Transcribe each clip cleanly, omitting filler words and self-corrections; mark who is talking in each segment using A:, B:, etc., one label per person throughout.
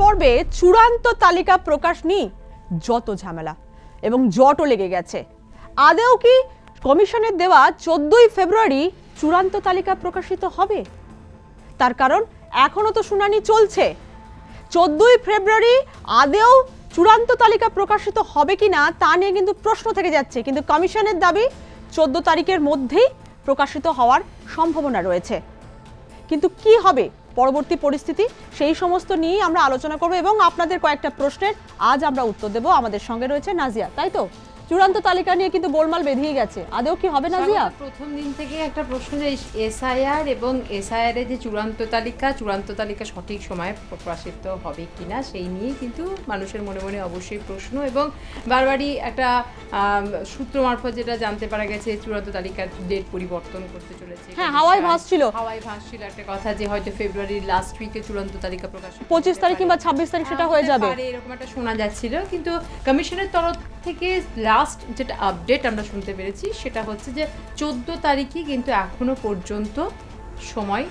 A: পর্বে চূড়ান্ত তালিকা প্রকাশ নিয়ে যত ঝামেলা এবং জটও লেগে গেছে। আদৌ কি কমিশনের দেওয়া 14ই ফেব্রুয়ারি চূড়ান্ত তালিকা প্রকাশিত হবে? তার কারণ এখনো তো শুনানি চলছে। 14ই ফেব্রুয়ারি আদৌ চূড়ান্ত তালিকা প্রকাশিত হবে কিনা তা নিয়ে কিন্তু প্রশ্ন থেকে যাচ্ছে, কিন্তু কমিশনের দাবি 14 তারিখের মধ্যেই প্রকাশিত হওয়ার সম্ভাবনা রয়েছে। কিন্তু কি হবে পরবর্তী পরিস্থিতি, সেই সমস্ত নিয়ে আমরা আলোচনা করব এবং আপনাদের কয়েকটা প্রশ্নের আজ আমরা উত্তর দেব। আমাদের সঙ্গে রয়েছে নাজিয়া, তাই তো? চূড়ান্ত তালিকা নিয়ে কিন্তু গোলমাল বেঁধেই গেছে, আদৌ কি হবে নাজিয়া?
B: প্রথম দিন থেকে একটা প্রশ্ন যে এসআইআর এবং এসআইআর এর যে চূড়ান্ত তালিকা সঠিক সময়ে প্রকাশিত হবে কিনা সেই নিয়ে কিন্তু মানুষের মনে মনে অবশ্যই প্রশ্ন, এবং বারবারই একটা সূত্র মারফত যেটা জানতে পারা গেছে চূড়ান্ত তালিকার ডেট পরিবর্তন করতে চলেছে।
A: হ্যাঁ, হাওয়ায় ভাসছিল
B: একটা কথা যে হয়তো ফেব্রুয়ারির লাস্ট উইকে চূড়ান্ত তালিকা প্রকাশ
A: 25 তারিখ কিংবা 26 তারিখ সেটা হয়ে যাবে
B: এরকম একটা শোনা যাচ্ছিল। কিন্তু কমিশনের তরফ থেকে লাস্ট যেটা আপডেট আমরা শুনতে পেরেছি সেটা হচ্ছে যে 14 তারিখই কিন্তু এখনো পর্যন্ত সময়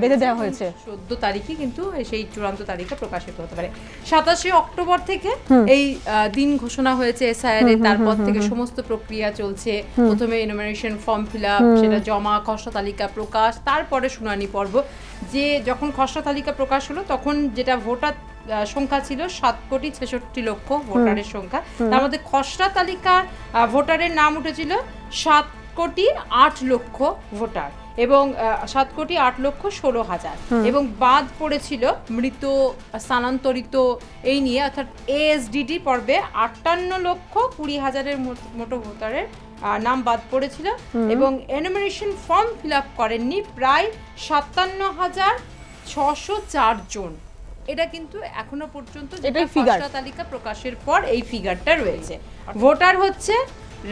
A: বেঁধে দেওয়া হয়েছে।
B: 14 তারিখই কিন্তু সেই চূড়ান্ত তালিকা প্রকাশিত হতে পারে। 27শে অক্টোবর থেকে এই দিন ঘোষণা হয়েছে এসআইআর এর। তারপর থেকে সমস্ত প্রক্রিয়া চলছে। প্রথমে এনুমারেশন ফর্ম ফিল আপ, সেটা জমা, খসড়া তালিকা প্রকাশ, তারপরে শুনানি পর্ব। যে যখন খসড়া তালিকা প্রকাশ হলো তখন যেটা ভোটার সংখ্যা ছিল 7,66,00,000 ভোটারের সংখ্যা, তার মধ্যে খসড়া তালিকার ভোটারের নাম উঠেছিল 7,08,00,000 ভোটার এবং 7,08,16,000 এবং বাদ পড়েছিল মৃত, স্থানান্তরিত এই নিয়ে, অর্থাৎ এএসডিডি পর্বে 58,20,000 মতো ভোটারের নাম বাদ পড়েছিল এবং এনুমারেশন ফর্ম ফিল আপ করেননি প্রায় 57,604 জন। এটা কিন্তু এখনো পর্যন্ত খসড়া তালিকা প্রকাশের পর এই ফিগারটা রয়েছে। ভোটার হচ্ছে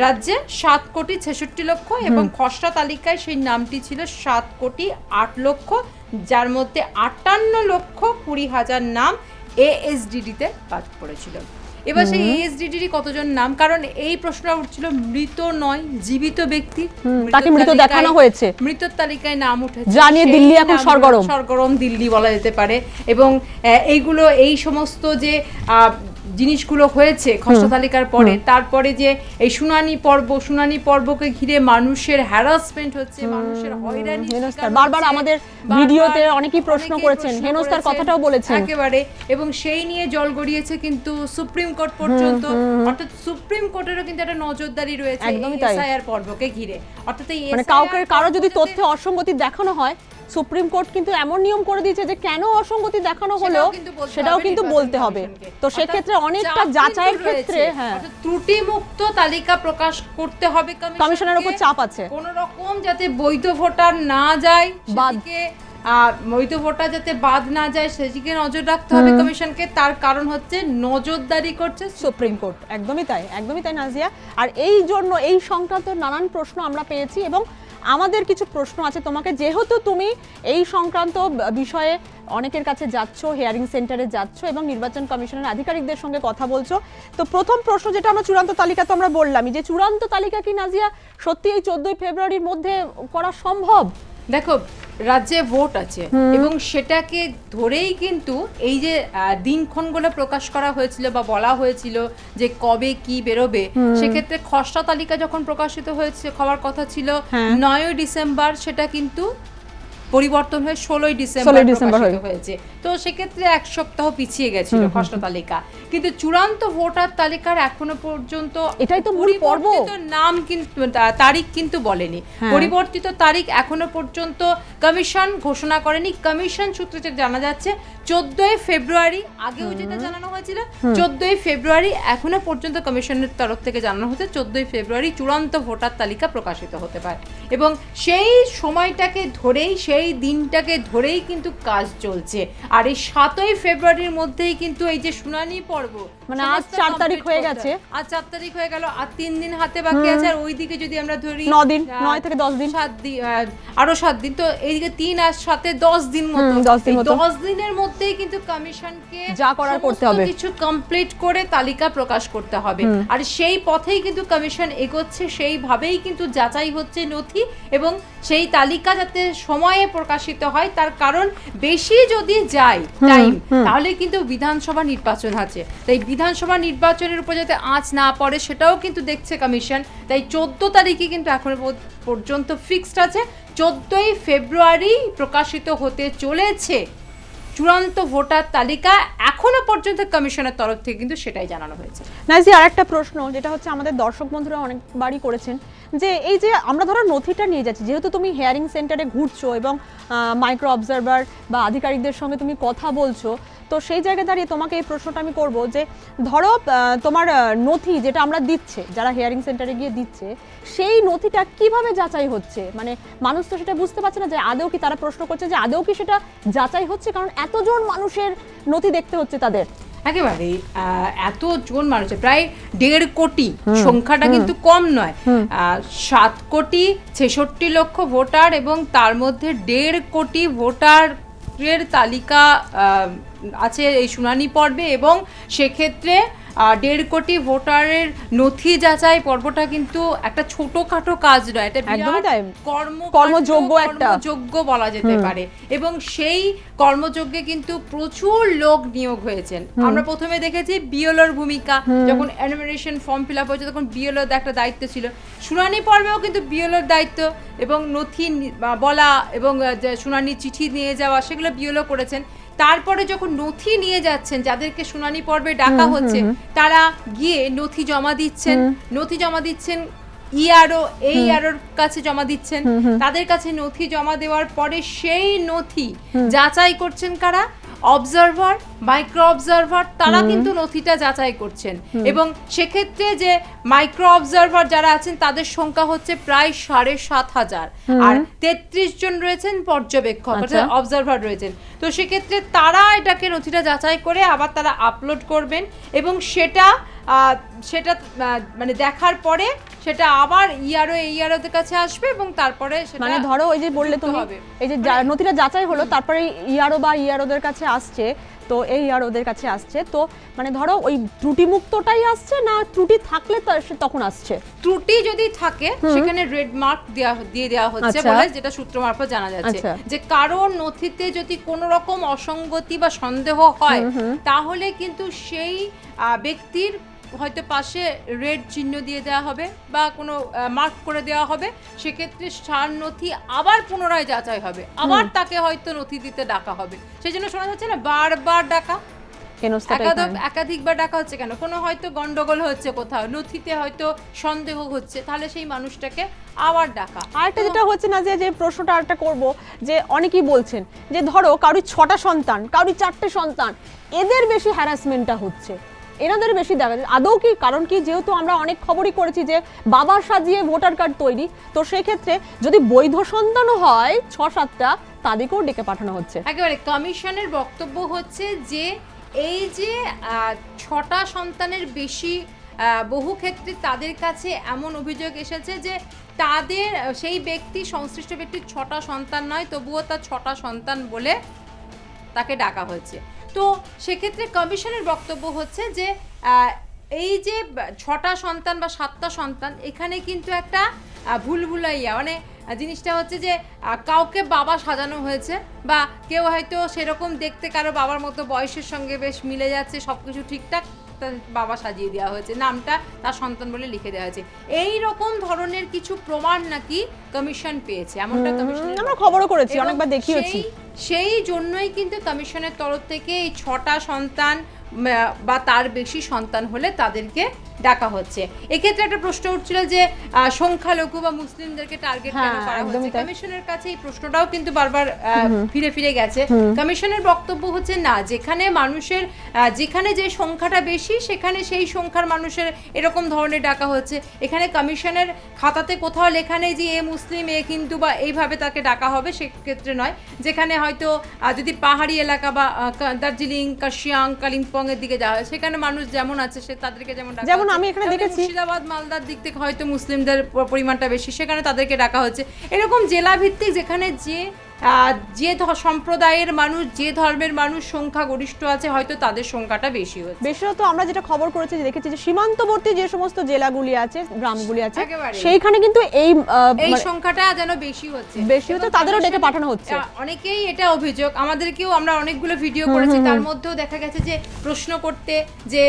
B: রাজ্যে 7,66,00,000 এবং খসড়া তালিকায় সেই নামটি ছিল 7,08,00,000, যার মধ্যে 58,20,000 নাম এএসডিডিতে বাদ পড়েছিল। এবার সেই এএসডিডি কতজন নাম, কারণ এই প্রশ্নটা উঠছিল মৃত নয় জীবিত ব্যক্তি,
A: তাকে মৃত দেখানো হয়েছে,
B: মৃতের তালিকায় নাম উঠেছে,
A: জানিয়ে দিল্লি এখন
B: সরগরম দিল্লি বলা যেতে পারে। এবং এইগুলো এই সমস্ত যে জিনিসগুলো হয়েছে খসড়া তালিকার পরে, তারপরে যে এই শুনানি পর্বকে ঘিরে মানুষের হ্যারাসমেন্ট হচ্ছে, মানুষের হয়রানি,
A: বারবার আমাদের ভিডিওতে অনেকেই প্রশ্ন করেছেন, হেনস্থার কথাটাও বলেছেন
B: একেবারে, এবং সেই নিয়ে জল গড়িয়েছে কিন্তু সুপ্রিম কোর্ট পর্যন্ত। অর্থাৎ সুপ্রিম কোর্টেরও কিন্তু একটা নজরদারি রয়েছে এসআইআর পর্বকে ঘিরে। অর্থাৎ এই
A: কারো যদি তথ্যে অসঙ্গতি দেখানো হয়, সুপ্রিম কোর্ট কিন্তু এমন নিয়ম করে দিয়েছে যে কেন অসঙ্গতি দেখানো হলো সেটাও কিন্তু বলতে হবে। তো সেক্ষেত্রে অনেকটা যাচাইয়ের ক্ষেত্রে
B: ত্রুটি মুক্ত তালিকা প্রকাশ করতে হবে,
A: কমিশনের উপর চাপ আছে
B: কোন রকম যাতে বৈধ ভোটার না যায়, বৈধ ভোটার যাতে বাদ না যায় সেদিকে নজর রাখতে হবে কমিশনকে। তার কারণ হচ্ছে নজরদারি করছে
A: সুপ্রিম কোর্ট। একদমই তাই নাজিয়া। আর এই জন্য এই সংক্রান্ত নানান প্রশ্ন আমরা পেয়েছি এবং আমাদের কিছু প্রশ্ন আছে তোমাকে, যেহেতু তুমি এই সংক্রান্ত বিষয়ে অনেকের কাছে যাচ্ছ, হিয়ারিং সেন্টারে যাচ্ছ এবং নির্বাচন কমিশনের আধিকারিকদের সঙ্গে কথা বলছো। তো প্রথম প্রশ্ন যেটা আমরা চূড়ান্ত তালিকা তো আমরা বললামই, যে চূড়ান্ত তালিকা কি নাজিয়া সত্যি এই 14ই ফেব্রুয়ারির মধ্যে করা সম্ভব?
B: দেখো, রাজ্যে ভোট আছে এবং সেটাকে ধরেই কিন্তু এই যে দিনক্ষণগুলো প্রকাশ করা হয়েছিল বা বলা হয়েছিল যে কবে কি বেরোবে, সেক্ষেত্রে খসড়া তালিকা যখন প্রকাশিত হওয়ার কথা ছিল 9ই ডিসেম্বর, সেটা কিন্তু পরিবর্তন হয়ে 16ই ডিসেম্বর হয়েছে। তো সেক্ষেত্রে এক সপ্তাহ পিছিয়ে গেছিল খসড়া তালিকা। কিন্তু চূড়ান্ত ভোটার তালিকার এখনো পর্যন্ত
A: এটাই তো মূল পর্ব,
B: নাম কিন্তু তারিখ কিন্তু বলেনি, পরিবর্তিত তারিখ এখনো পর্যন্ত কমিশন ঘোষণা করেনি। কমিশন সূত্রে জানা যাচ্ছে 14ই ফেব্রুয়ারি, আগেও যেটা জানানো হয়েছিল 14ই ফেব্রুয়ারি, এখনো পর্যন্ত কমিশনের তরফ থেকে জানানো হচ্ছে 14ই ফেব্রুয়ারি চূড়ান্ত ভোটার তালিকা প্রকাশিত হতে পারে। এবং সেই সময়টাকে ধরেই, সেই দিনটাকে ধরেই কিন্তু কাজ চলছে। আর এই 7ই ফেব্রুয়ারির মধ্যেই কিন্তু এই যে শুনানি পর্ব,
A: মানে আজ 4 তারিখ হয়ে গেছে,
B: আজ 4 তারিখ হয়ে গেল, আর 3 দিন হাতে বাকি আছে। আর ওইদিকে যদি আমরা ধরি
A: 9 দিন, 9 থেকে 10 দিন,
B: 7 দিন, আরো 7 দিন, তো এইদিকে 3 আর 7-এ 10 দিন মতো। 10 দিনের মধ্যেই কিন্তু কমিশনকে
A: যা করার করতে হবে,
B: কিছু কমপ্লিট করে তালিকা প্রকাশ করতে হবে। আর সেই পথেই কিন্তু কমিশন এগোচ্ছে, সেইভাবেই কিন্তু যাচাই হচ্ছে নথি এবং সেই তালিকা যাতে সময়ে প্রকাশিত হয়, তার কারণ বেশি যদি যায় টাইম তাহলে কিন্তু বিধানসভা নির্বাচন আছে, তাই বিধানসভা নির্বাচনের উপর যাতে আঁচ না পড়ে সেটাও কিন্তু দেখছে কমিশন। তাই 14 তারিখে কিন্তু এখনো পর্যন্ত ফিক্সড আছে, 14ই ফেব্রুয়ারি প্রকাশিত হতে চলেছে চূড়ান্ত ভোটার তালিকা। এখনো পর্যন্ত কমিশনের তরফ থেকে কিন্তু সেটাই জানানো হয়েছে।
A: নাইজি, আর একটা প্রশ্ন যেটা হচ্ছে আমাদের দর্শক বন্ধুরা অনেকবারই করেছেন, যে এই যে আমরা ধরো নথিটা নিয়ে যাচ্ছি, যেহেতু তুমি হিয়ারিং সেন্টারে ঘুরছো এবং মাইক্রো অবজারভার বা আধিকারিকদের সঙ্গে তুমি কথা বলছো, তো সেই জায়গায় দাঁড়িয়ে তোমাকে এই প্রশ্নটা আমি করব যে ধরো তোমার নথি যেটা আমরা দিচ্ছে, যারা হিয়ারিং সেন্টারে গিয়ে দিচ্ছে, সেই নথিটা কিভাবে যাচাই হচ্ছে? মানে মানুষ তো সেটা বুঝতে পারছে না যে আদৌ কি, তারা প্রশ্ন করছে যে আদৌ কি সেটা যাচাই হচ্ছে, কারণ এতজন মানুষের নথি দেখতে হচ্ছে তাদের।
B: একেবারে এতজন মানুষের প্রায় 1.5 কোটি, সংখ্যাটা কিন্তু কম নয়। 7 কোটি 66 লক্ষ ভোটার এবং তার মধ্যে 1.5 কোটি ভোটারের তালিকা আছে এই শুনানি পর্বে, এবং সেক্ষেত্রে 1.5 কোটি ভোটারের নথি যাচাই পর্বটা কিন্তু একটা ছোটখাটো কাজ নয়, এটা কর্মযোগ্য বলা যেতে পারে। এবং সেই কর্মযজ্ঞে কিন্তু প্রচুর লোক নিয়োগ হয়েছেন। আমরা প্রথমে দেখেছি বিএলওর ভূমিকা, যখন এনুমারেশন ফর্ম ফিল আপ হয়েছে তখন বিএলওর একটা দায়িত্ব ছিল, শুনানি পর্বেও কিন্তু বিএলওর দায়িত্ব, এবং নথি বলা এবং শুনানি চিঠি নিয়ে যাওয়া সেগুলো বিএলও করেছেন। তারপরে যখন নথি নিয়ে যাচ্ছেন, যাদেরকে শুনানি পর্বে ডাকা হচ্ছে, তারা গিয়ে নথি জমা দিচ্ছেন ইআরও, এই ইআরওর কাছে জমা দিচ্ছেন। তাদের কাছে নথি জমা দেওয়ার পরে সেই নথি যাচাই করছেন কারা? অবজারভার, মাইক্রো অবজারভার, তারা কিন্তু নথিটা যাচাই করছেন। এবং সেক্ষেত্রে যে মাইক্রো অবজারভার যারা আছেন তাদের সংখ্যা হচ্ছে প্রায় 7,500, আর 33 জন রয়েছেন পর্যবেক্ষক, অবজারভার রয়েছেন। তো সেক্ষেত্রে তারা এটাকে নথিটা যাচাই করে আবার তারা আপলোড করবেন, এবং সেটা মানে দেখার পরে সেটা আবার ইআরওদের কাছে আসবে, এবং তারপরে
A: মানে ধরো ওই যে বললে তুমি, এই যে নথিটা যাচাই হলো, তারপরে ইআরও বা ইআরওদের কাছে আসছে, তো এই ইআরওদের কাছে আসছে, তো মানে ধরো ওই ত্রুটি মুক্তটাই আসছে, না ত্রুটি থাকলে তখন আসছে?
B: ত্রুটি যদি থাকে সেখানে রেড মার্ক দিয়ে দেওয়া হচ্ছে বলে যেটা সূত্র মারফত জানা যাচ্ছে, যে কারণ নথিতে যদি কোনো রকম অসঙ্গতি বা সন্দেহ হয় তাহলে কিন্তু সেই ব্যক্তির হয়তো পাশে রেড চিহ্ন দিয়ে দেওয়া হবে বা কোনো মার্ক করে দেওয়া হবে, সেক্ষেত্রে সার নথি আবার পুনরায় যাচাই হবে, আবার তাকে হয়তো নথি দিতে ডাকা হবে। সেই জন্য শোনা যাচ্ছে না বারবার ডাকা, একাধিকবার ডাকা হচ্ছে কেন? কোনো হয়তো গন্ডগোল হচ্ছে কোথাও, নথিতে হয়তো সন্দেহ হচ্ছে, তাহলে সেই মানুষটাকে আবার ডাকা।
A: আরেকটা যেটা হচ্ছে না, যে প্রশ্নটা আরেকটা করব, যে অনেকেই বলছেন যে ধরো কারোর 6টা সন্তান, কারোর 4টে সন্তান, এদের বেশি হ্যারাসমেন্টটা হচ্ছে, এনাদের বেশি দেখা যায় আদৌ কি? কারণ কি, যেহেতু আমরা অনেক খবরই করেছি যে বাবা সাজিয়ে ভোটার কার্ড তৈরি, তো সেই ক্ষেত্রে যদি বৈধ সন্তানও হয় 6-7টা, তাদেরকেও ডেকে পাঠানো হচ্ছে।
B: একেবারে কমিশনের বক্তব্য হচ্ছে যে এই যে 6টা সন্তানের বেশি, বহু ক্ষেত্রে তাদের কাছে এমন অভিযোগ এসেছে যে তাদের সেই ব্যক্তি, সংশ্লিষ্ট ব্যক্তির 6টা সন্তান নয়, তবুও তার 6টা সন্তান বলে তাকে ডাকা হয়েছে। তো সেক্ষেত্রে কমিশনের বক্তব্য হচ্ছে যে এই যে 6টা সন্তান বা 7টা সন্তান, এখানে কিন্তু একটা ভুলভুলাইয়া, মানে জিনিসটা হচ্ছে যে কাউকে বাবা সাজানো হয়েছে, বা কেউ হয়তো সেরকম দেখতে কারো বাবার মতো বয়সের সঙ্গে বেশ মিলে যাচ্ছে, সবকিছু ঠিকঠাক, তার বাবা সাজিয়ে দেওয়া হয়েছে, নামটা তার সন্তান বলে লিখে দেওয়া হয়েছে। এই রকম ধরনের কিছু প্রমাণ নাকি কমিশন পেয়েছে, এমনটা কমিশন,
A: আমরা খবরও করেছি, অনেকবার দেখিয়েছি।
B: সেই জন্যই কিন্তু কমিশনের তরফ থেকে এই 6টা সন্তান বা তার বেশি সন্তান হলে তাদেরকে ডাকা হচ্ছে। এক্ষেত্রে একটা প্রশ্ন উঠছিল যে সংখ্যালঘু বা মুসলিমদেরকে টার্গেট কেন করা হচ্ছে। কমিশনের কাছে এই প্রশ্নটাও কিন্তু বারবার ফিরে গেছে। কমিশনের বক্তব্য হচ্ছে না, যেখানে মানুষের যেখানে যে সংখ্যাটা বেশি সেখানে সেই সংখ্যার মানুষের এরকম ধরনের ডাকা হচ্ছে। এখানে কমিশনের খাতাতে কোথাও লেখা নেই যে এ মুসলিম, এ হিন্দু বা এইভাবে তাকে ডাকা হবে, সেক্ষেত্রে নয়। যেখানে হয়তো যদি পাহাড়ি এলাকা বা দার্জিলিং, কার্শিয়াং, কালিম্পং এর দিকে যাওয়া হয়, সেখানে মানুষ যেমন আছে সে তাদেরকে যেমন ডাকা,
A: যেমন আমি এখানে দেখেছি
B: মুর্শিদাবাদ, মালদার দিক থেকে হয়তো মুসলিমদের পরিমাণটা বেশি, সেখানে তাদেরকে ডাকা হচ্ছে। এরকম জেলা ভিত্তিক যেখানে যে যে সম্প্রদায়ের মানুষ, যে ধর্মের মানুষ সংখ্যাগরিষ্ঠ আছে, হয়তো তাদের সংখ্যাটা বেশি হচ্ছে।
A: বিশেষত আমরা যেটা খবর করেছি, দেখেছি যে সীমান্তবর্তী যে সমস্ত জেলাগুলি আছে, গ্রামগুলি আছে,
B: একেবারে।
A: সেইখানে কিন্তু এই
B: এই সংখ্যাটা যেন বেশি হচ্ছে,
A: তাদেরও ডেকে পাঠানো হচ্ছে।
B: অনেকেই এটা অভিযোগ, আমাদেরকেও, আমরা অনেকগুলো ভিডিও করেছি, তার মধ্যেও দেখা গেছে যে প্রশ্ন করতে যে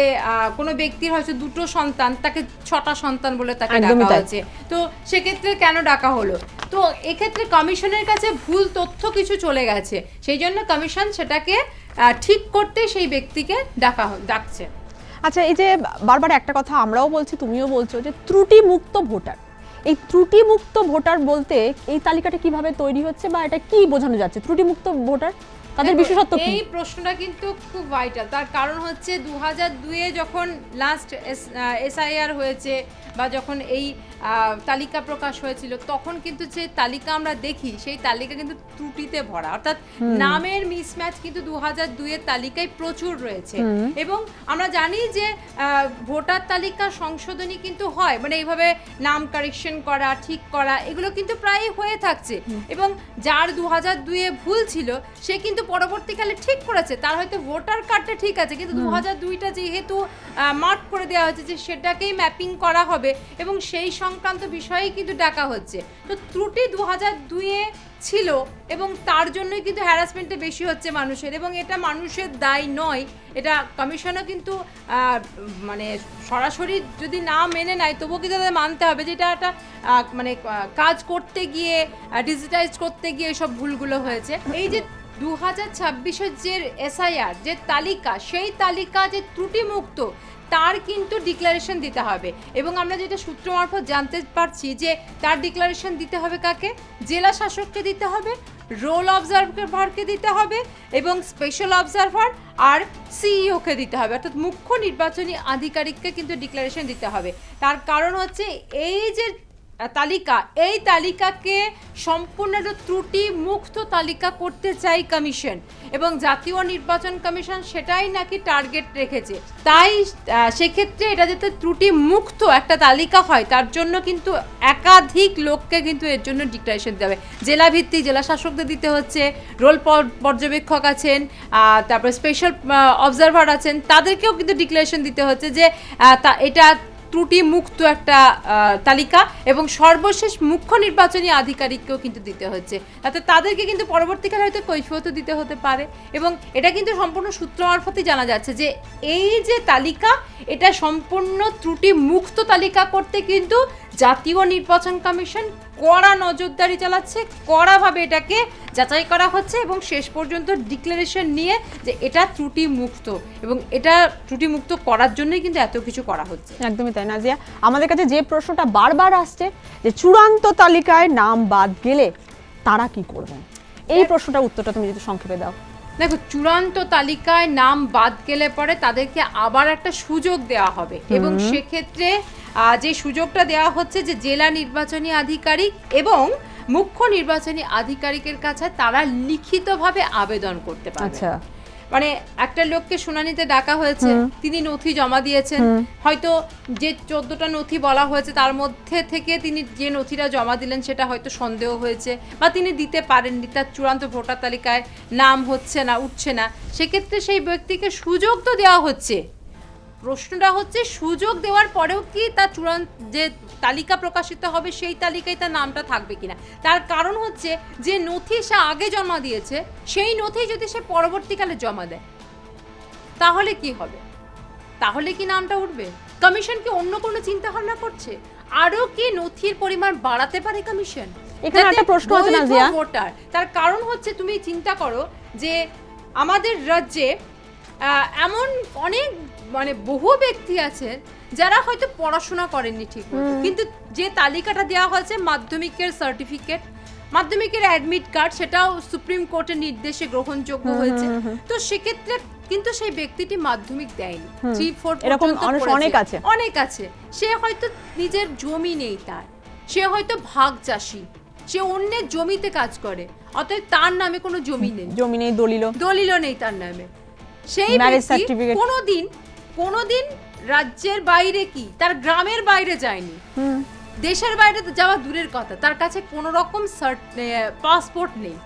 B: কোনো ব্যক্তির হয়তো 2টো সন্তান, তাকে 6টা সন্তান বলে তাকে ডাকা হয়েছে, তো সেক্ষেত্রে কেন ডাকা হলো? তো এক্ষেত্রে কমিশনের কাছে ভুল তথ্য কিছু চলে গেছে, সেই জন্য কমিশন সেটাকে ঠিক করতে সেই ব্যক্তিকে ডাকছে।
A: আচ্ছা, এই যে বারবার একটা কথা আমরাও বলছি, তুমিও বলছো যে ত্রুটিমুক্ত ভোটার, এই ত্রুটিমুক্ত ভোটার বলতে এই তালিকাটা কিভাবে তৈরি হচ্ছে বা এটা কি বোঝানো যাচ্ছে? ত্রুটিমুক্ত ভোটার তাদের বিশেষত্ব কি?
B: এই প্রশ্নটা কিন্তু খুব ভাইটাল। তার কারণ হচ্ছে 2002-এ যখন লাস্ট এসআইআর হয়েছে বা যখন এই তালিকা প্রকাশ হয়েছিল, তখন কিন্তু যে তালিকা আমরা দেখি, সেই তালিকা কিন্তু ত্রুটিতে ভরা, অর্থাৎ নামের মিসম্যাচ কিন্তু 2002-এর তালিকায় প্রচুর রয়েছে। এবং আমরা জানি যে ভোটার তালিকা সংশোধনী কিন্তু হয়, মানে এইভাবে নাম কারেকশন করা, ঠিক করা, এগুলো কিন্তু প্রায় হয়ে থাকছে। এবং যার 2002-এ ভুল ছিল, সে কিন্তু পরবর্তীকালে ঠিক করেছে, তার হয়তো ভোটার কার্ডটা ঠিক আছে, কিন্তু 2002টা যেহেতু মার্ক করে দেওয়া হয়েছে যে সেটাকেই ম্যাপিং করা হবে, এবং সেই সংক্রান্ত বিষয়েই কিন্তু ডাকা হচ্ছে। তো ত্রুটি 2002-এ ছিল, এবং তার জন্যই কিন্তু হ্যারাসমেন্টটা বেশি হচ্ছে মানুষের, এবং এটা মানুষের দায় নয়, এটা কমিশনও কিন্তু মানে সরাসরি যদি না মেনে নেয়, তবুও কিন্তু তাদের মানতে হবে যে এটা একটা মানে কাজ করতে গিয়ে, ডিজিটাইজ করতে গিয়ে এসব ভুলগুলো হয়েছে। এই যে 2026-এর যে এসআইআর যে তালিকা, সেই তালিকা যে ত্রুটিমুক্ত, তার কিন্তু ডিক্লারেশন দিতে হবে। এবং আমরা যেটা সূত্র মারফত জানতে পারছি যে তার ডিক্লারেশন দিতে হবে কাকে? জেলা শাসককে দিতে হবে, রোল অবজারভারকে দিতে হবে, এবং স্পেশাল অবজারভার আর সিইওকে দিতে হবে, অর্থাৎ মুখ্য নির্বাচনী আধিকারিককে কিন্তু ডিক্লারেশন দিতে হবে। তার কারণ হচ্ছে এই যে তালিকা, এই তালিকাকে সম্পূর্ণ ত্রুটি মুক্ত তালিকা করতে চাই কমিশন, এবং জাতীয় নির্বাচন কমিশন সেটাই নাকি টার্গেট রেখেছে। তাই সেক্ষেত্রে এটা যাতে ত্রুটি মুক্ত একটা তালিকা হয়, তার জন্য কিন্তু একাধিক লোককে কিন্তু এর জন্য ডিক্লারেশন দিতে হবে। জেলা ভিত্তিক জেলা শাসকদের দিতে হচ্ছে, রোল পর্যবেক্ষক আছেন, তারপর স্পেশাল অবজারভার আছেন, তাদেরকেও কিন্তু ডিক্লারেশন দিতে হচ্ছে যে এটা ত্রুটি মুক্ত একটা তালিকা, এবং সর্বশেষ মুখ্য নির্বাচনী আধিকারিককেও কিন্তু দিতে হচ্ছে, তাতে তাদেরকে কিন্তু পরবর্তীকালে হয়তো কৈফিয়তও দিতে হতে পারে। এবং এটা কিন্তু সম্পূর্ণ সূত্র মারফতই জানা যাচ্ছে যে এই যে তালিকা, এটা সম্পূর্ণ ত্রুটি মুক্ত তালিকা করতে কিন্তু জাতীয় নির্বাচন কমিশন কড়া নজরদারি চালাচ্ছে, কড়াভাবে এটাকে যাচাই করা হচ্ছে, এবং শেষ পর্যন্ত ডিক্লারেশন নিয়ে যে এটা ত্রুটি মুক্ত, এবং এটা ত্রুটি মুক্ত করার জন্যই কিন্তু এত কিছু করা হচ্ছে।
A: একদমই তাই। নাজিয়া, আমাদের কাছে যে প্রশ্নটা বারবার আসছে যে চূড়ান্ত তালিকায় নাম বাদ গেলে তারা কি করবেন, এই প্রশ্নটার উত্তরটা তুমি যদি সংক্ষেপে দাও।
B: দেখো, চূড়ান্ত তালিকায় নাম বাদ গেলে পরে তাদেরকে আবার একটা সুযোগ দেওয়া হবে, এবং সেক্ষেত্রে যে সুযোগটা দেওয়া হচ্ছে যে জেলা নির্বাচনী আধিকারিক এবং মুখ্য নির্বাচনী আধিকারিকের কাছে তারা লিখিতভাবে আবেদন করতে পারবে।
A: আচ্ছা,
B: মানে একটা লোককে শুনানিতে ডাকা হয়েছে, তিনি নথি জমা দিয়েছেন, হয়তো যে 14টা নথি বলা হয়েছে তার মধ্যে থেকে তিনি যে নথিটা জমা দিলেন সেটা হয়তো সন্দেহ হয়েছে, বা তিনি দিতে পারেননি, তার চূড়ান্ত ভোটার তালিকায় নাম হচ্ছে না, উঠছে না, সেক্ষেত্রে সেই ব্যক্তিকে সুযোগ তো দেওয়া হচ্ছে। প্রশ্নটা হচ্ছে সুযোগ দেওয়ার পরেও কি তার চূড়ান্ত যে তালিকা প্রকাশিত হবে সেই তালিকায় তার নামটা থাকবে কিনা। তার কারণ হচ্ছে যে নথি সে আগে জমা দিয়েছে, সেই নথি যদি সে পরবর্তীকালে জমা দেয়, তাহলে কি হবে? তাহলে কি নামটা উঠবে? কমিশন কি অন্য কোনো চিন্তা ভাবনা করছে? আরো কি নথির পরিমাণ বাড়াতে পারে কমিশন?
A: এখানে একটা প্রশ্ন আছে নাজিয়া,
B: ভোটার, তার কারণ হচ্ছে তুমি চিন্তা করো যে আমাদের রাজ্যে এমন অনেক মানে বহু ব্যক্তি আছেন যারা হয়তো পড়াশোনা করেননি ঠিক মতো, কিন্তু যে তালিকাটা দেওয়া হয়েছে মাধ্যমিকের সার্টিফিকেট, মাধ্যমিকের অ্যাডমিট কার্ড, সেটাও সুপ্রিম কোর্টের নির্দেশে গ্রহণযোগ্য হয়েছে, তো সেক্ষেত্রে কিন্তু সেই ব্যক্তিটি মাধ্যমিক দেয়নি, 3-4
A: এরকম অনেক আছে,
B: অনেক আছে। সে হয়তো নিজের জমি নেই, তার সে হয়তো ভাগ চাষি, সে অন্যের জমিতে কাজ করে, অতএব তার নামে কোনো জমি নেই, দলিলও নেই তার নামে। সেই ব্যক্তি কোনোদিন রাজ্যের বাইরে কি তার গ্রামের বাইরে যায়নি, দেশের বাইরে যাওয়া দূরের কথা, তার কাছে কোনো রকম পাসপোর্ট নেই,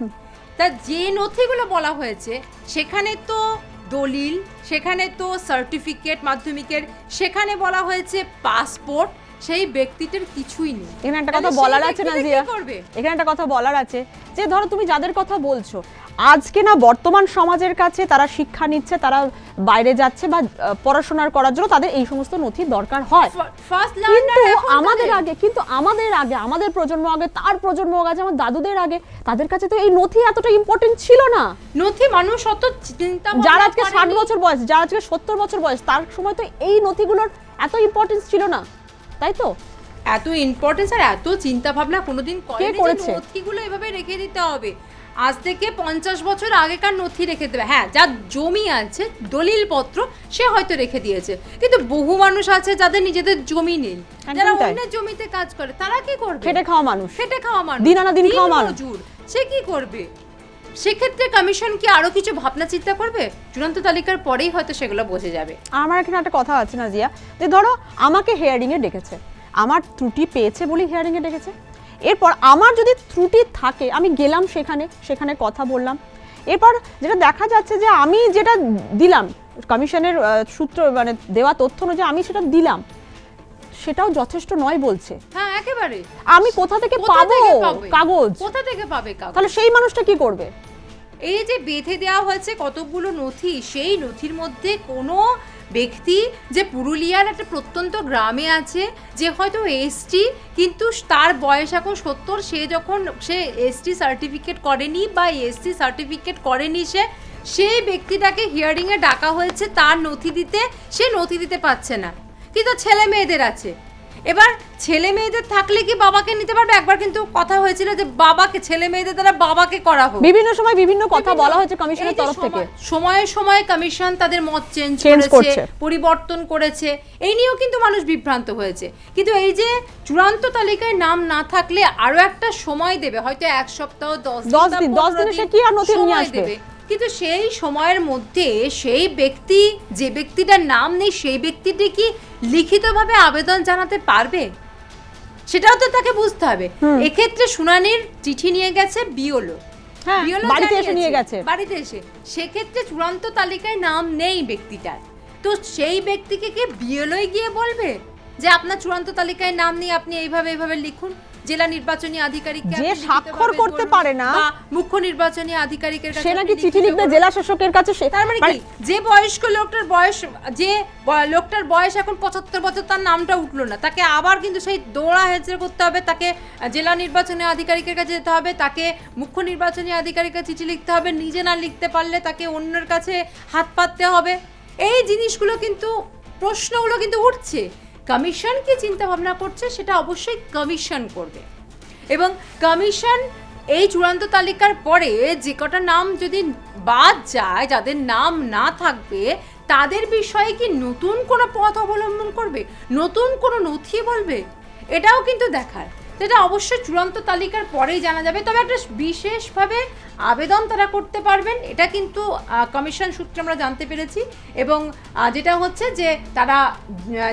B: তা যে নথিগুলো বলা হয়েছে সেখানে তো দলিল, সেখানে তো সার্টিফিকেট মাধ্যমিকের, সেখানে বলা হয়েছে পাসপোর্ট, সেই ব্যক্তিটার কিছুই নেই।
A: এখানে একটা কথা বলার আছে না জিয়া,
B: করবে
A: এখানে একটা কথা বলার আছে যে ধরো তুমি যাদের কথা বলছো আজকে না বর্তমান সমাজের কাছে তারা শিক্ষা নিচ্ছে, তারা বাইরে যাচ্ছে বা পড়াশোনা করার জন্য তাদের এই সমস্ত নথির দরকার হয়,
B: ফার্স্ট
A: কিন্তু আমাদের আগে আমাদের প্রজন্ম আগে, তার প্রজন্ম আগে, আমার দাদুদের আগে, তাদের কাছে তো এই নথি এতটা ইম্পর্টেন্ট ছিল না।
B: নথি মানুষ অত চিন্তা,
A: যার আজকে 60 বছর বয়স, যার আজকে 70 বছর বয়স, তার সময় তো এই নথিগুলোর এত ইম্পর্টেন্স ছিল না, তাই তো?
B: এত ইম্পর্টেন্স আর এত চিন্তা ভাবনা কোনোদিন
A: করেছে?
B: নথিগুলো এভাবে রেখে দিতে হবে। আজ থেকে 50 বছর আগেকার নথি রেখে দেবে। হ্যাঁ, যার জমি আছে, দলিল পত্র, সে হয়তো রেখে দিয়েছে, কিন্তু বহু মানুষ আছে যাদের নিজেদের জমি নেই, যারা অন্যের জমিতে কাজ করে, তারা কি করবে?
A: খেটে খাওয়া মানুষ,
B: দিন আনা দিন খাওয়া
A: মানুষ,
B: সে কি করবে? সেক্ষেত্রে কমিশন কি আরো কিছু ভাবনা চিন্তা করবে? চূড়ান্ত তালিকার পরেই হয়তো সেগুলো বোঝা যাবে।
A: আমার এখানে একটা কথা আছে না জিয়া, যে ধরো আমাকে হিয়ারিং এ ডেকেছে, আমার ত্রুটি পেয়েছে বলে হিয়ারিং এ ডেকেছে, এরপর আমার যদি ত্রুটি থাকে আমি গেলাম সেখানে কথা বললাম, এরপর যেটা দেখা যাচ্ছে যে আমি যেটা দিলাম কমিশনের সূত্র মানে দেওয়া তথ্য অনুযায়ী আমি সেটা দিলাম, সেটাও যথেষ্ট নয় বলছে।
B: হ্যাঁ, একেবারে।
A: আমি কোথা থেকে পাবো কাগজ?
B: কোথা থেকে পাবে কাগজ?
A: তাহলে সেই মানুষটা কি করবে?
B: এই যে বেঁধে দেওয়া হয়েছে কতগুলো নথি, সেই নথির মধ্যে কোনো ব্যক্তি যে পুরুলিয়ার একটা প্রত্যন্ত গ্রামে আছে, যে হয়তো এসটি, কিন্তু তার বয়স এখন 70, সে এসটি সার্টিফিকেট করেনি বা এসসি সার্টিফিকেট করেনি, সেই ব্যক্তিটাকে হিয়ারিংয়ে ডাকা হয়েছে তার নথি দিতে, সে নথি দিতে পারছে না, কিন্তু ছেলে মেয়েদের আছে। এবার ছেলে মেয়েদের থাকলে কি বাবাকে নিতে পারবে? একবার কিন্তু কথা হয়েছিল যে বাবাকে, ছেলে মেয়েদের দ্বারা বাবাকে করা হোক।
A: বিভিন্ন সময় বিভিন্ন কথা বলা হয়েছে কমিশনের তরফ থেকে,
B: সময়ে সময়ে কমিশন তাদের মত চেঞ্জ করেছে, পরিবর্তন করেছে, এই নিয়েও কিন্তু মানুষ বিভ্রান্ত হয়েছে। কিন্তু এই যে চূড়ান্ত তালিকায় নাম না থাকলে আরো একটা সময় দেবে, হয়তো 1 সপ্তাহ, 10
A: দিনে সে কি আর নথি নিয়ে আসবে,
B: কিন্তু সেই সময়ের মধ্যে সেই ব্যক্তি, যে ব্যক্তিটার নাম নেই, সেই ব্যক্তিটি কি লিখিতভাবে আবেদন জানাতে পারবে? সেটাও তো তাকে বুঝতে হবে। এক্ষেত্রে শুনানির চিঠি নিয়ে গেছে বিওলো,
A: বাড়িতে এসে নিয়ে গেছে,
B: বাড়িতে এসে, সেক্ষেত্রে চূড়ান্ত তালিকায় নাম নেই ব্যক্তিটার, তো সেই ব্যক্তিকে কি বিওলোই গিয়ে বলবে যে আপনার চূড়ান্ত তালিকায় নাম নেই, আপনি এইভাবে লিখুন? জেলা নির্বাচনী আধিকারিককে
A: যে স্বাক্ষর করতে পারে না,
B: বা মুখ্য নির্বাচনী আধিকারিকের কাছে,
A: সে নাকি চিঠি লিখবে জেলা শাসকের কাছে।
B: তার মানে কি, যে বয়স্ক লোকটার বয়স, যে লোকটার বয়স এখন 75 বছর, তার নামটা উঠলো না, তাকে আবার কিন্তু সেই দৌড়া হেঁচড়ে করতে হবে, তাকে জেলা নির্বাচনী আধিকারিকের কাছে যেতে হবে, তাকে মুখ্য নির্বাচনী আধিকারিকের চিঠি লিখতে হবে, নিজে না লিখতে পারলে তাকে অন্যের কাছে হাত পাততে হবে। এই জিনিসগুলো কিন্তু, প্রশ্নগুলো কিন্তু উঠছে। কমিশন কি চিন্তা ভাবনা করছে সেটা অবশ্যই কমিশন করবে, এবং কমিশন এই চূড়ান্ত তালিকার পরে যে কটা নাম যদি বাদ যায়, যাদের নাম না থাকবে, তাদের বিষয়ে কি নতুন কোনো পথ অবলম্বন করবে, নতুন কোনো নথি বলবে, এটাও কিন্তু দেখার। সেটা অবশ্যই চূড়ান্ত তালিকার পরেই জানা যাবে। তবে একটা বিশেষভাবে আবেদন তারা করতে পারবেন, এটা কিন্তু কমিশন সূত্রে আমরা জানতে পেরেছি, এবং যেটা হচ্ছে যে তারা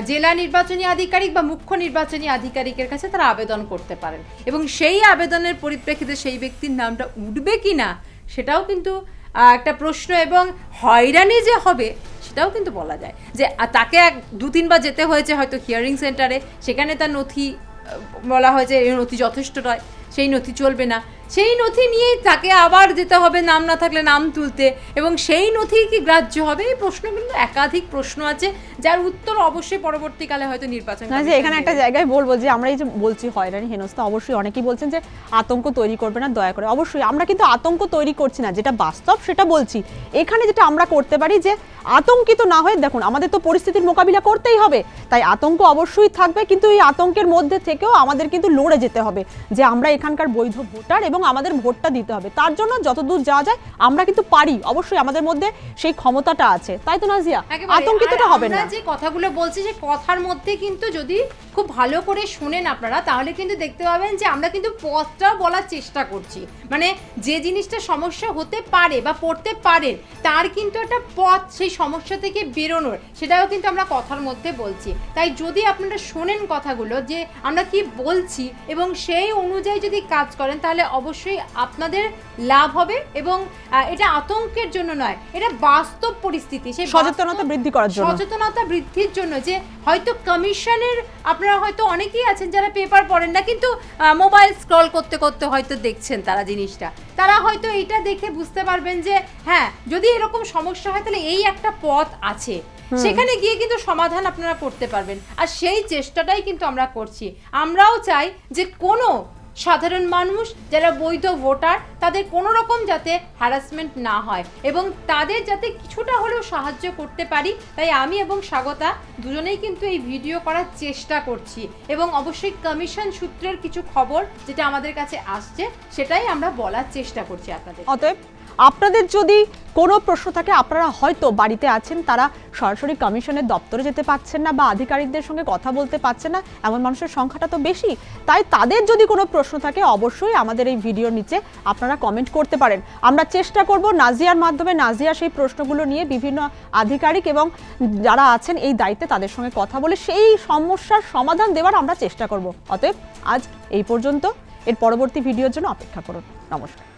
B: জেলা নির্বাচনী আধিকারিক বা মুখ্য নির্বাচনী আধিকারিকের কাছে তারা আবেদন করতে পারেন, এবং সেই আবেদনের পরিপ্রেক্ষিতে সেই ব্যক্তির নামটা উঠবে কি না সেটাও কিন্তু একটা প্রশ্ন, এবং হয়রানি যে হবে সেটাও কিন্তু বলা যায়, যে তাকে 2-3 বার যেতে হয়েছে হয়তো হিয়ারিং সেন্টারে, সেখানে তার নথি বলা হয়েছে এই নথি যথেষ্ট নয়, সেই নথি চলবে না, সেই নথি নিয়েই তাকে আবার যেতে হবে নাম না থাকলে নাম তুলতে, এবং সেই নথি কি গ্রাহ্য হবে? এই প্রশ্ন কিন্তু একাধিক প্রশ্ন আছে, যার উত্তর অবশ্যই পরবর্তীকালে হয়তো নির্বাচন।
A: এখানে একটা জায়গায় বলবো যে আমরা এই যে বলছি হয়রানি হেনস্থা, অবশ্যই অনেকেই বলছেন যে আতঙ্ক তৈরি করবে না দয়া করে, অবশ্যই আমরা কিন্তু আতঙ্ক তৈরি করছি না, যেটা বাস্তব সেটা বলছি। এখানে যেটা আমরা করতে পারি যে আতঙ্কিত না হয়ে, দেখুন আমাদের তো পরিস্থিতির মোকাবিলা করতেই হবে, তাই আতঙ্ক অবশ্যই থাকবে, কিন্তু এই আতঙ্কের মধ্যে থেকেও আমাদের কিন্তু লড়ে যেতে হবে যে আমরা এখানকার বৈধ ভোটার এবং আমাদের ভোটটা দিতে হবে। তার জন্য যতদূর যাওয়া যায় আমরা কিন্তু পারি, অবশ্যই আমাদের মধ্যে সেই ক্ষমতাটা আছে, তাই তো নাজিয়া? আতঙ্কিতটা হবে না।
B: যে কথাগুলো বলছি, যে কথার মধ্যে কিন্তু যদি খুব ভালো করে শুনেন আপনারা, তাহলে কিন্তু দেখতে পাবেন যে আমরা কিন্তু পথটা বলার চেষ্টা করছি, মানে যে জিনিসটা সমস্যা হতে পারে বা পড়তে পারেন, তার কিন্তু একটা পথ সেই সমস্যা থেকে বেরোনোর, সেটাও কিন্তু আমরা কথার মধ্যে বলছি। তাই যদি আপনারা শোনেন কথাগুলো যে আমরা কি বলছি এবং সেই অনুযায়ী যদি কাজ করেন, তাহলে অবশ্যই আপনাদের লাভ হবে এবং এটা আতঙ্কের জন্য নয়, এটা বাস্তব পরিস্থিতি। সেই
A: সচেতনতা বৃদ্ধি করার জন্য,
B: সচেতনতা বৃদ্ধির জন্য, যে হয়তো কমিশনের, আপনারা হয়তো অনেকেই আছেন যারা পেপার পড়েন না কিন্তু মোবাইল স্ক্রল করতে করতে হয়তো দেখছেন তারা জিনিসটা, তারা হয়তো এইটা দেখে বুঝতে পারবেন যে হ্যাঁ যদি এরকম সমস্যা হয় তাহলে এই একটা পথ আছে, সেখানে গিয়ে কিন্তু সমাধান আপনারা করতে পারবেন। আর সেই চেষ্টাটাই কিন্তু আমরা করছি। আমরাও চাই যে কোনো সাধারণ মানুষ যারা বৈধ ভোটার তাদের কোনো রকম যাতে হ্যারাসমেন্ট না হয় এবং তাদের যাতে কিছুটা হলেও সাহায্য করতে পারি। তাই আমি এবং স্বাগতা দুজনেই কিন্তু এই ভিডিও করার চেষ্টা করছি এবং অবশ্যই কমিশন সূত্রের কিছু খবর যেটা আমাদের কাছে আসছে সেটাই আমরা বলার চেষ্টা করছি আপনাদের।
A: অতএব আপনাদের যদি কোনো প্রশ্ন থাকে, আপনারা হয়তো বাড়িতে আছেন, তারা সরাসরি কমিশনের দপ্তরে যেতে পারছেন না বা আধিকারিকদের সঙ্গে কথা বলতে পারছেন না, এমন মানুষের সংখ্যাটা তো বেশি, তাই তাদের যদি কোনো প্রশ্ন থাকে অবশ্যই আমাদের এই ভিডিওর নিচে আপনারা কমেন্ট করতে পারেন। আমরা চেষ্টা করব নাজিয়ার মাধ্যমে, নাজিয়া সেই প্রশ্নগুলো নিয়ে বিভিন্ন আধিকারিক এবং যারা আছেন এই দায়িত্বে তাদের সঙ্গে কথা বলে সেই সমস্যার সমাধান দেওয়ার আমরা চেষ্টা করব। অতএব আজ এই পর্যন্ত, এর পরবর্তী ভিডিওর জন্য অপেক্ষা করুন। নমস্কার।